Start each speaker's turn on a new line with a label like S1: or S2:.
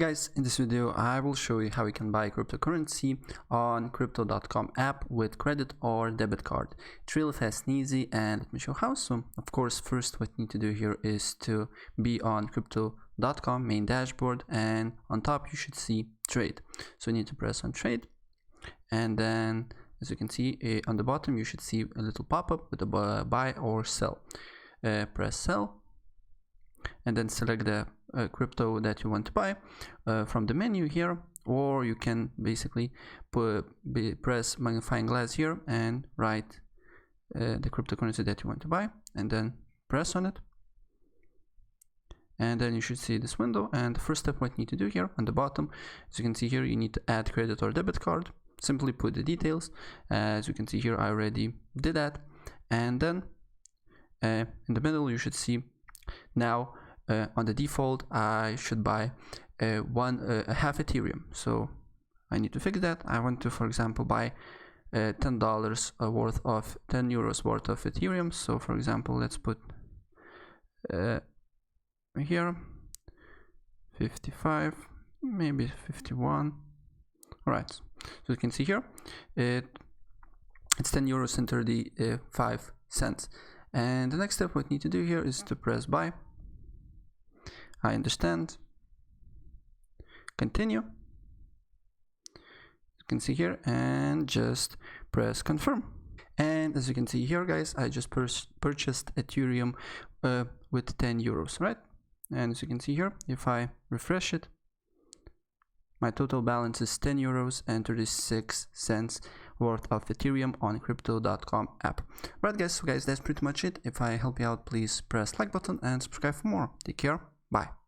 S1: Guys, in this video I will show you how you can buy cryptocurrency on crypto.com app with credit or debit card. It's really fast and easy, and let me show how. So of course, first what you need to do here is to be on crypto.com main dashboard, and on top you should see trade. So you need to press on trade, and then as you can see on the bottom you should see a little pop-up with a buy or sell. Press sell, and then select the crypto that you want to buy from the menu here, or you can basically press magnifying glass here and write the cryptocurrency that you want to buy, and then press on it, and then you should see this window. And the first step what you need to do here on the bottom, as you can see here, you need to add credit or debit card. Simply put the details. As you can see here, I already did that, and then in the middle you should see now on the default I should buy half Ethereum. So I need to fix that. I want to, for example, buy $10 worth of 10 euros worth of Ethereum. So for example, let's put here 55, maybe 51. All right, so you can see here it's 10 euros and 35 cents. And the next step what you need to do here is to press buy. I understand. Continue. You can see here, and just press confirm. And as you can see here, guys, I just purchased Ethereum with 10 euros, right? And as you can see here, if I refresh it, my total balance is 10 euros and 36 cents worth of Ethereum on crypto.com app. Right, guys, so guys, that's pretty much it. If I help you out, please press like button and subscribe for more. Take care. Bye.